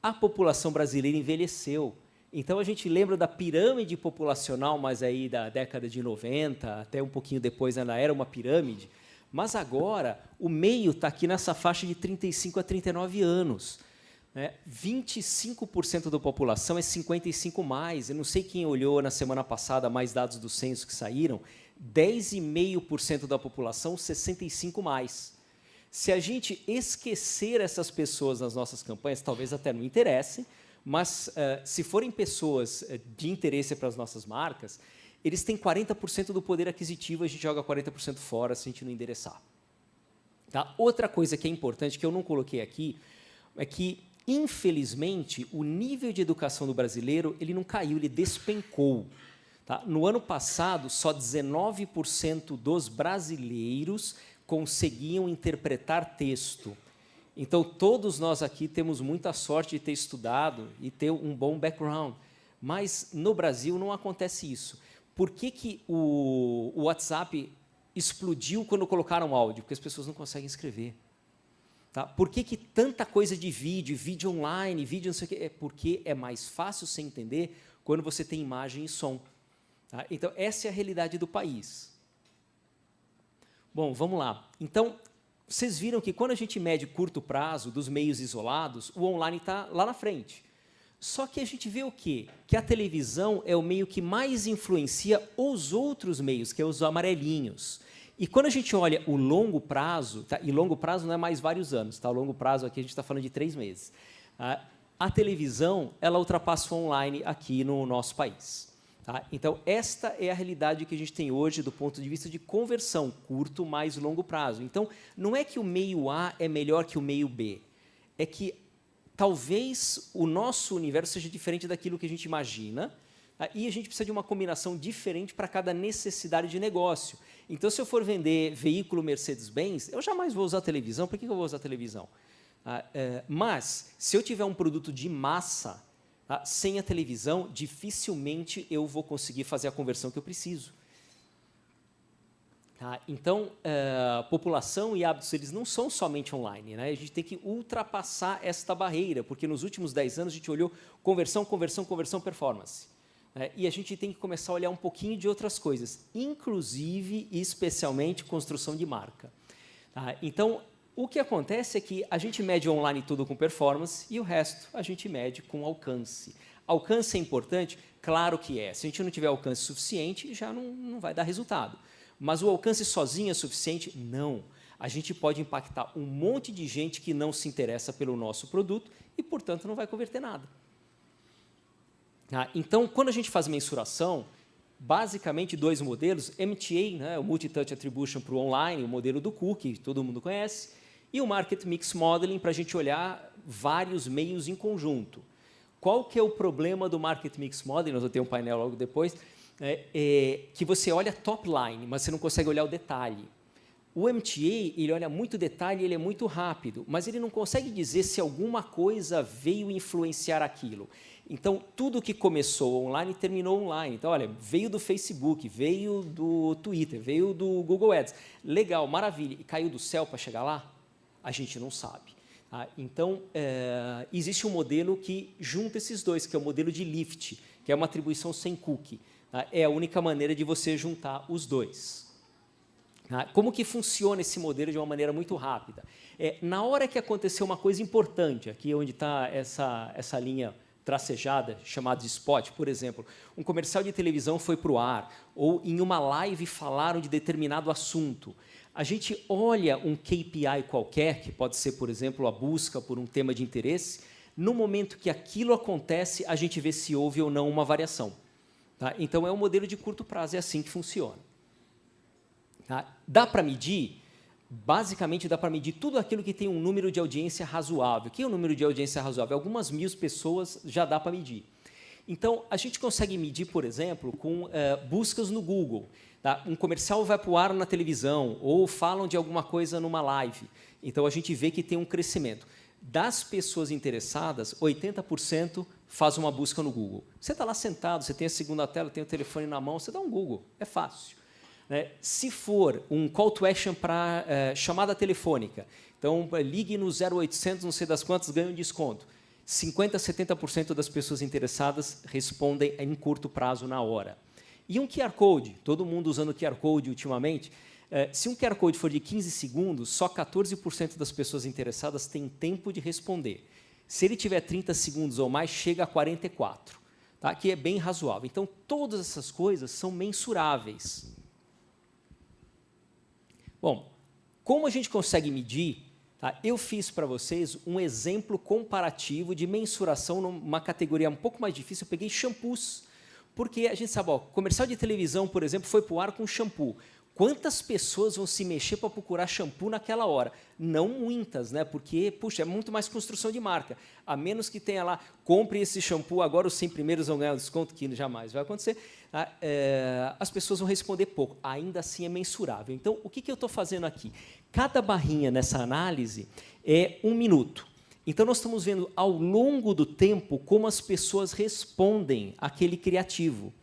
a população brasileira envelheceu. Então, a gente lembra da pirâmide populacional, mas aí da década de 90, até um pouquinho depois ainda era uma pirâmide, mas agora o meio está aqui nessa faixa de 35 a 39 anos. 25% da população é 55 mais. Eu não sei quem olhou na semana passada mais dados do censo que saíram, 10,5% da população 65 mais. Se a gente esquecer essas pessoas nas nossas campanhas, talvez até não interessem, mas se forem pessoas de interesse para as nossas marcas, eles têm 40% do poder aquisitivo, a gente joga 40% fora se a gente não endereçar. Tá? Outra coisa que é importante, que eu não coloquei aqui, é que, infelizmente, o nível de educação do brasileiro ele não caiu, ele despencou. Tá? No ano passado, só 19% dos brasileiros conseguiam interpretar texto. Então, todos nós aqui temos muita sorte de ter estudado e ter um bom background, mas no Brasil não acontece isso. Por que o WhatsApp explodiu quando colocaram áudio? Porque as pessoas não conseguem escrever. Tá? Por que tanta coisa de vídeo online, vídeo não sei o quê? É porque é mais fácil você entender quando você tem imagem e som. Tá? Então, essa é a realidade do país. Bom, vamos lá. Então, vocês viram que quando a gente mede curto prazo dos meios isolados, o online está lá na frente. Só que a gente vê o quê? Que a televisão é o meio que mais influencia os outros meios, que é os amarelinhos. E quando a gente olha o longo prazo, tá? E longo prazo não é mais vários anos, tá? O longo prazo aqui a gente está falando de 3 meses. A televisão, ela ultrapassa o online aqui no nosso país. Tá? Então, esta é a realidade que a gente tem hoje do ponto de vista de conversão, curto mais longo prazo. Então, não é que o meio A é melhor que o meio B, é que talvez o nosso universo seja diferente daquilo que a gente imagina, tá? E a gente precisa de uma combinação diferente para cada necessidade de negócio. Então, se eu for vender veículo Mercedes-Benz, eu jamais vou usar televisão. Por que eu vou usar televisão? Mas, se eu tiver um produto de massa, sem a televisão, dificilmente eu vou conseguir fazer a conversão que eu preciso. Então, população e hábitos eles não são somente online. Né? A gente tem que ultrapassar esta barreira, porque nos últimos 10 anos a gente olhou conversão, conversão, conversão, performance. E a gente tem que começar a olhar um pouquinho de outras coisas, inclusive e especialmente construção de marca. Então, o que acontece é que a gente mede online tudo com performance e o resto a gente mede com alcance. Alcance é importante? Claro que é. Se a gente não tiver alcance suficiente, já não vai dar resultado. Mas o alcance sozinho é suficiente? Não. A gente pode impactar um monte de gente que não se interessa pelo nosso produto e, portanto, não vai converter nada. Então, quando a gente faz mensuração, basicamente 2 modelos, MTA, né, o Multi-Touch Attribution para o online, o modelo do cookie, que todo mundo conhece, e o Market Mix Modeling, para a gente olhar vários meios em conjunto. Qual que é o problema do Market Mix Modeling? Nós vamos ter um painel logo depois, que você olha top line, mas você não consegue olhar o detalhe. O MTA, ele olha muito detalhe, ele é muito rápido, mas ele não consegue dizer se alguma coisa veio influenciar aquilo. Então, tudo que começou online terminou online. Então, olha, veio do Facebook, veio do Twitter, veio do Google Ads. Legal, maravilha. E caiu do céu para chegar lá? A gente não sabe. Então, existe um modelo que junta esses dois, que é o modelo de lift, que é uma atribuição sem cookie. É a única maneira de você juntar os dois. Como que funciona esse modelo de uma maneira muito rápida? Na hora que aconteceu uma coisa importante, aqui onde está essa linha tracejada, chamada de spot, por exemplo, um comercial de televisão foi para o ar, ou em uma live falaram de determinado assunto. A gente olha um KPI qualquer, que pode ser, por exemplo, a busca por um tema de interesse, no momento que aquilo acontece, a gente vê se houve ou não uma variação. Então, é um modelo de curto prazo, é assim que funciona. Dá para medir? Basicamente, dá para medir tudo aquilo que tem um número de audiência razoável. O que é o número de audiência razoável? Algumas 1000 pessoas já dá para medir. Então, a gente consegue medir, por exemplo, com buscas no Google. Um comercial vai para o ar na televisão, ou falam de alguma coisa numa live. Então, a gente vê que tem um crescimento. Das pessoas interessadas, 80% faz uma busca no Google. Você está lá sentado, você tem a segunda tela, tem o telefone na mão, você dá um Google, é fácil. Se for um call to action para chamada telefônica, então ligue no 0800, não sei das quantas, ganha um desconto. 50% a 70% das pessoas interessadas respondem em curto prazo, na hora. E um QR Code, todo mundo usando QR Code ultimamente, se um QR Code for de 15 segundos, só 14% das pessoas interessadas têm tempo de responder. Se ele tiver 30 segundos ou mais, chega a 44%, tá? Que é bem razoável. Então, todas essas coisas são mensuráveis. Bom, como a gente consegue medir? Tá? Eu fiz para vocês um exemplo comparativo de mensuração numa categoria um pouco mais difícil. Eu peguei shampoos, porque a gente sabe, ó, comercial de televisão, por exemplo, foi para o ar com shampoo. Quantas pessoas vão se mexer para procurar shampoo naquela hora? Não muitas, né? Porque, puxa, é muito mais construção de marca. A menos que tenha lá, compre esse shampoo, agora os 100 primeiros vão ganhar um desconto, que jamais vai acontecer. As pessoas vão responder pouco. Ainda assim é mensurável. Então, o que eu estou fazendo aqui? Cada barrinha nessa análise é 1 minuto. Então, nós estamos vendo, ao longo do tempo, como as pessoas respondem àquele criativo.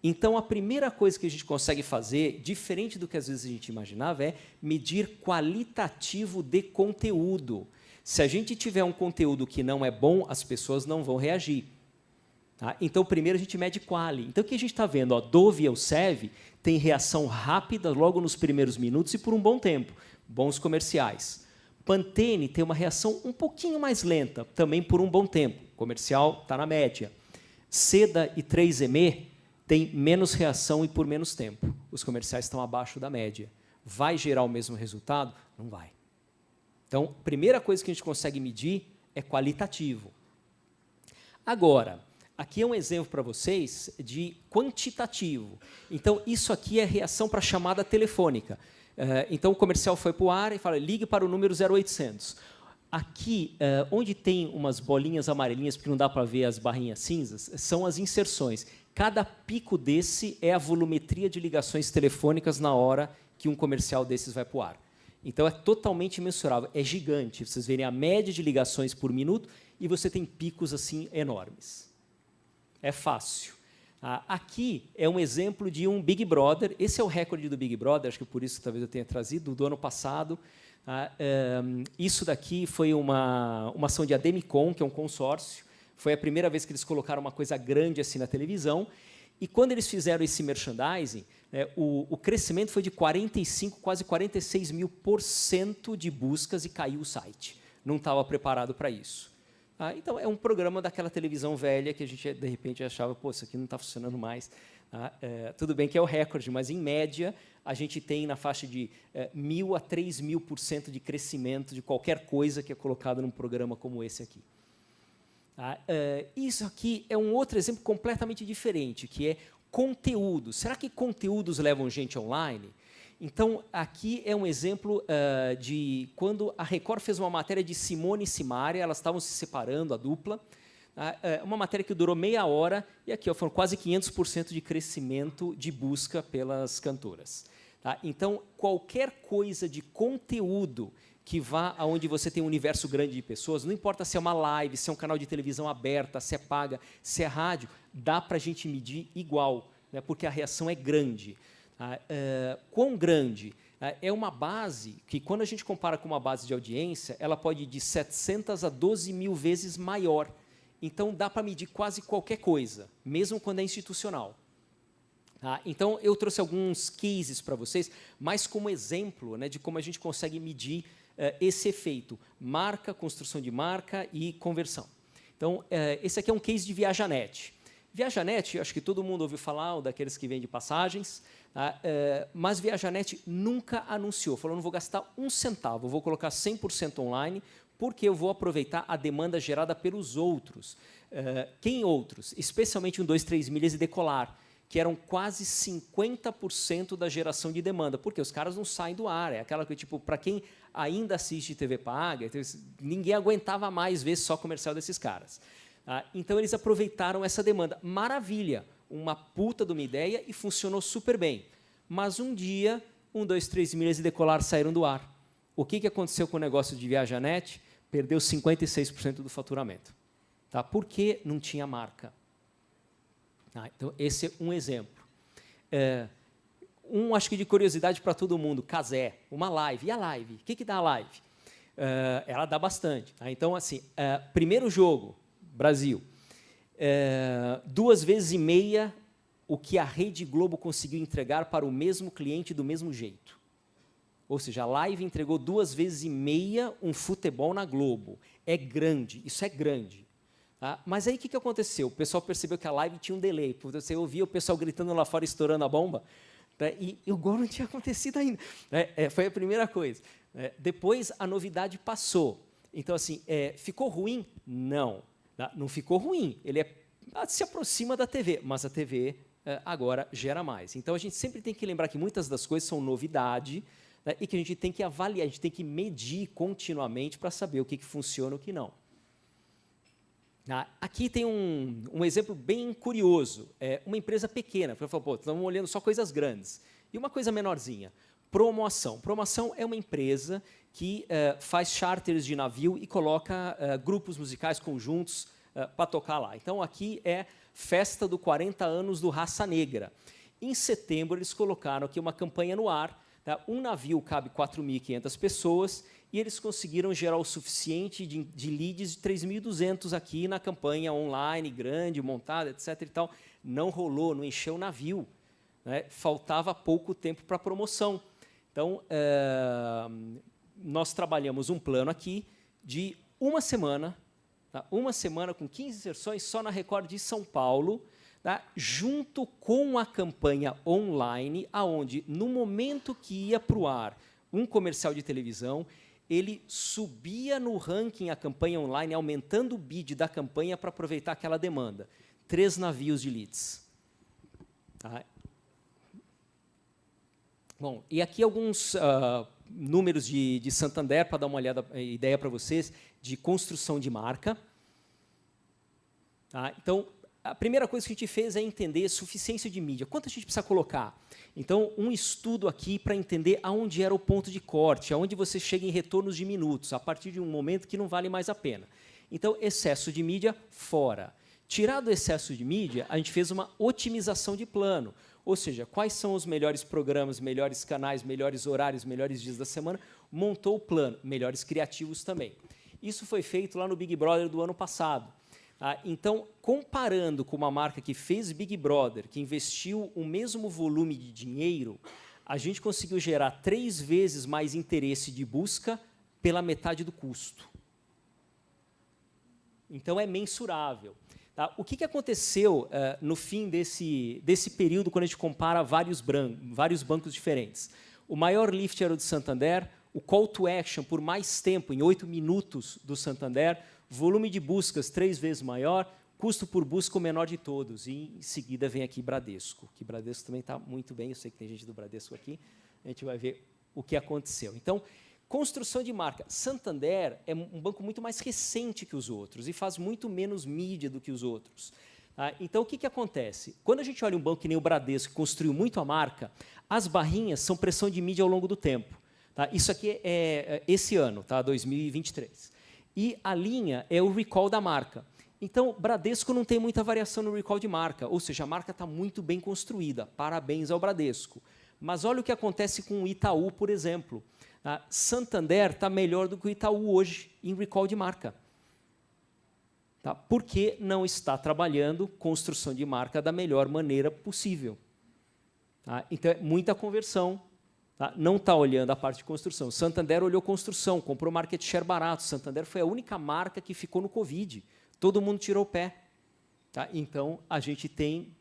Então, a primeira coisa que a gente consegue fazer, diferente do que às vezes a gente imaginava, é medir qualitativo de conteúdo. Se a gente tiver um conteúdo que não é bom, as pessoas não vão reagir. Tá? Então, primeiro a gente mede quali. Então, o que a gente está vendo? Ó, Dove e Elseve tem reação rápida logo nos primeiros minutos e por um bom tempo. Bons comerciais. Pantene tem uma reação um pouquinho mais lenta, também por um bom tempo. O comercial está na média. Seda e 3M tem menos reação e por menos tempo. Os comerciais estão abaixo da média. Vai gerar o mesmo resultado? Não vai. Então, a primeira coisa que a gente consegue medir é qualitativo. Agora, aqui é um exemplo para vocês de quantitativo. Então, isso aqui é reação para chamada telefônica. Então, o comercial foi para o ar e fala, ligue para o número 0800. Aqui, onde tem umas bolinhas amarelinhas, porque não dá para ver as barrinhas cinzas, são as inserções. Cada pico desse é a volumetria de ligações telefônicas na hora que um comercial desses vai para o ar. Então, é totalmente mensurável, é gigante. Vocês verem a média de ligações por minuto e você tem picos assim enormes. É fácil. Aqui é um exemplo de um Big Brother. Esse é o recorde do Big Brother, acho que por isso talvez eu tenha trazido, do ano passado. Isso daqui foi uma ação de Ademicon, que é um consórcio. Foi a primeira vez que eles colocaram uma coisa grande assim na televisão. E quando eles fizeram esse merchandising, o crescimento foi de 45, quase 46.000% de buscas e caiu o site. Não estava preparado para isso. Então, é um programa daquela televisão velha que a gente, de repente, achava, pô, isso aqui não está funcionando mais. Tudo bem que é o recorde, mas, em média, a gente tem na faixa de 1.000 a 3.000% de crescimento de qualquer coisa que é colocado num programa como esse aqui. Isso aqui é um outro exemplo completamente diferente, que é conteúdo. Será que conteúdos levam gente online? Então, aqui é um exemplo de quando a Record fez uma matéria de Simone e Simaria, elas estavam se separando, a dupla, uma matéria que durou meia hora, e aqui foram quase 500% de crescimento de busca pelas cantoras. Então, qualquer coisa de conteúdo que vá aonde você tem um universo grande de pessoas, não importa se é uma live, se é um canal de televisão aberta, se é paga, se é rádio, dá para a gente medir igual, né, porque a reação é grande. Quão grande? É uma base que, quando a gente compara com uma base de audiência, ela pode ir de 700 a 12.000 vezes maior. Então, dá para medir quase qualquer coisa, mesmo quando é institucional. Então, eu trouxe alguns cases para vocês, mais como exemplo, né, de como a gente consegue medir esse efeito. Marca, construção de marca e conversão. Então, esse aqui é um case de Viajanet. Viajanet, acho que todo mundo ouviu falar, daqueles que vendem passagens, mas Viajanet nunca anunciou, falou, não vou gastar um centavo, vou colocar 100% online, porque eu vou aproveitar a demanda gerada pelos outros. Quem outros? Especialmente 1, 2, 3 milhas e Decolar, que eram quase 50% da geração de demanda, porque os caras não saem do ar, é aquela que, tipo, para quem ainda assiste TV paga, ninguém aguentava mais ver só comercial desses caras. Então, eles aproveitaram essa demanda. Maravilha, uma puta de uma ideia e funcionou super bem. Mas um dia, 1, 2, 3 milhas e Decolar saíram do ar. O que aconteceu com o negócio de Viajanet? Perdeu 56% do faturamento. Porque não tinha marca. Então, esse é um exemplo. Acho que de curiosidade para todo mundo, Cazé, uma live. E a live? O que dá a live? Ela dá bastante. Então, assim, primeiro jogo, Brasil. 2,5 vezes o que a Rede Globo conseguiu entregar para o mesmo cliente do mesmo jeito. Ou seja, a Live entregou 2,5 vezes um futebol na Globo. É grande, isso é grande. Tá? Mas aí o que aconteceu? O pessoal percebeu que a Live tinha um delay. Você ouvia o pessoal gritando lá fora, estourando a bomba, né? E o gol não tinha acontecido ainda. Foi a primeira coisa. Depois, a novidade passou. Então, assim, ficou ruim? Não. Não ficou ruim. Ele se aproxima da TV, mas a TV agora gera mais. Então, a gente sempre tem que lembrar que muitas das coisas são novidade, né, e que a gente tem que avaliar, a gente tem que medir continuamente para saber o que funciona e o que não. Aqui tem um exemplo bem curioso. Uma empresa pequena. Eu falo, pô, estamos olhando só coisas grandes. E uma coisa menorzinha. Promoção. Promoção é uma empresa que faz charters de navio e coloca grupos musicais conjuntos para tocar lá. Então, aqui é festa do 40 anos do Raça Negra. Em setembro, eles colocaram aqui uma campanha no ar. Tá? Um navio cabe 4.500 pessoas e eles conseguiram gerar o suficiente de leads de 3.200 aqui na campanha online, grande, montada, etc. E tal. Não rolou, não encheu o navio. Né? Faltava pouco tempo para a promoção. Então, nós trabalhamos um plano aqui de uma semana, tá? Uma semana com 15 inserções só na Record de São Paulo, tá? Junto com a campanha online, aonde no momento que ia para o ar um comercial de televisão, ele subia no ranking a campanha online, aumentando o bid da campanha para aproveitar aquela demanda. 3 navios de leads. Tá? Bom, e aqui alguns números de Santander, para dar uma ideia para vocês, de construção de marca. Tá? Então, a primeira coisa que a gente fez é entender suficiência de mídia. Quanto a gente precisa colocar? Então, um estudo aqui para entender aonde era o ponto de corte, aonde você chega em retornos de minutos, a partir de um momento que não vale mais a pena. Então, excesso de mídia, fora. Tirado o excesso de mídia, a gente fez uma otimização de plano. Ou seja, quais são os melhores programas, melhores canais, melhores horários, melhores dias da semana, montou o plano, melhores criativos também. Isso foi feito lá no Big Brother do ano passado. Então, comparando com uma marca que fez Big Brother, que investiu o mesmo volume de dinheiro, a gente conseguiu gerar 3 vezes mais interesse de busca pela metade do custo. Então, é mensurável. Tá? O que aconteceu no fim desse período, quando a gente compara vários bancos diferentes? O maior lift era o do Santander, o call to action por mais tempo, em 8 minutos do Santander, volume de buscas 3 vezes maior, custo por busca o menor de todos. E, em seguida, vem aqui Bradesco, que Bradesco também está muito bem, eu sei que tem gente do Bradesco aqui, a gente vai ver o que aconteceu. Então, construção de marca. Santander é um banco muito mais recente que os outros e faz muito menos mídia do que os outros. Então, o que acontece? Quando a gente olha um banco que nem o Bradesco, que construiu muito a marca, as barrinhas são pressão de mídia ao longo do tempo. Tá? Isso aqui é esse ano, tá? 2023. E a linha é o recall da marca. Então, Bradesco não tem muita variação no recall de marca, ou seja, a marca está muito bem construída. Parabéns ao Bradesco. Mas olha o que acontece com o Itaú, por exemplo. Santander está melhor do que o Itaú hoje em recall de marca. Tá? Porque não está trabalhando construção de marca da melhor maneira possível. Tá? Então, é muita conversão. Tá? Não está olhando a parte de construção. Santander olhou construção, comprou market share barato. Santander foi a única marca que ficou no Covid. Todo mundo tirou o pé. Tá? Então, a gente tem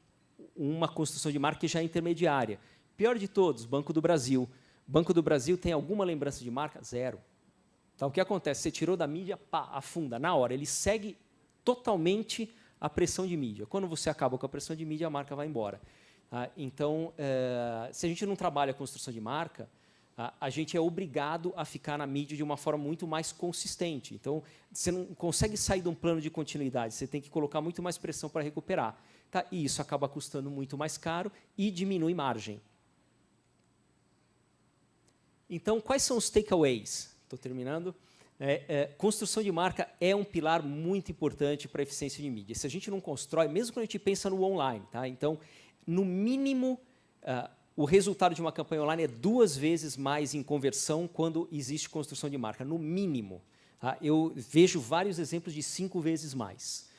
uma construção de marca que já é intermediária. Pior de todos, Banco do Brasil. Banco do Brasil tem alguma lembrança de marca? Zero. Então, o que acontece? Você tirou da mídia, pá, afunda na hora. Ele segue totalmente a pressão de mídia. Quando você acaba com a pressão de mídia, a marca vai embora. Então, se a gente não trabalha a construção de marca, a gente é obrigado a ficar na mídia de uma forma muito mais consistente. Então, você não consegue sair de um plano de continuidade, você tem que colocar muito mais pressão para recuperar. Tá? E isso acaba custando muito mais caro e diminui margem. Então, quais são os takeaways? Estou terminando. Construção de marca é um pilar muito importante para a eficiência de mídia. Se a gente não constrói, mesmo quando a gente pensa no online, tá? Então, no mínimo, o resultado de uma campanha online é 2 vezes mais em conversão quando existe construção de marca, no mínimo. Tá? Eu vejo vários exemplos de 5 vezes mais.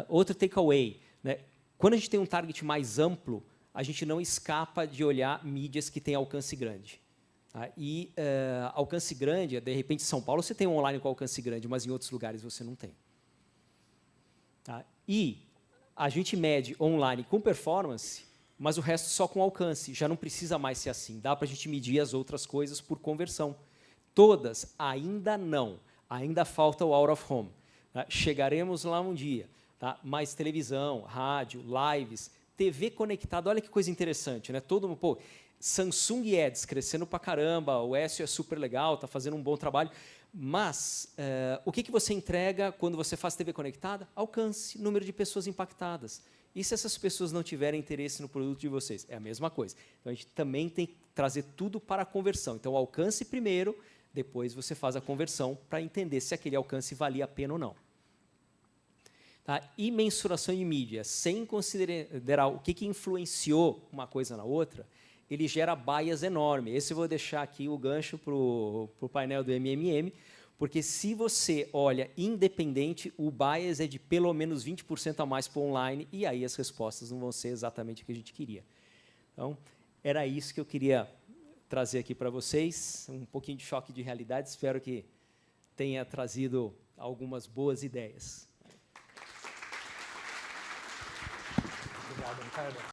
Outro takeaway, né? Quando a gente tem um target mais amplo, a gente não escapa de olhar mídias que têm alcance grande. Tá? E alcance grande, de repente, em São Paulo você tem um online com alcance grande, mas em outros lugares você não tem. Tá? E a gente mede online com performance, mas o resto só com alcance. Já não precisa mais ser assim. Dá para a gente medir as outras coisas por conversão. Todas ainda não. Ainda falta o out of home. Tá? Chegaremos lá um dia. Tá? Mais televisão, rádio, lives, TV conectada. Olha que coisa interessante, né? Todo mundo, pô, Samsung Ads crescendo pra caramba, o Écio é super legal, está fazendo um bom trabalho. Mas o que você entrega quando você faz TV conectada? Alcance, número de pessoas impactadas. E se essas pessoas não tiverem interesse no produto de vocês? É a mesma coisa. Então, a gente também tem que trazer tudo para a conversão. Então, alcance primeiro, depois você faz a conversão para entender se aquele alcance valia a pena ou não. Tá? E mensuração de mídia, sem considerar o que influenciou uma coisa na outra, ele gera bias enorme. Esse eu vou deixar aqui o gancho para o painel do MMM, porque se você olha independente, o bias é de pelo menos 20% a mais para o online, e aí as respostas não vão ser exatamente o que a gente queria. Então, era isso que eu queria trazer aqui para vocês, um pouquinho de choque de realidade, espero que tenha trazido algumas boas ideias. Obrigado, Ricardo.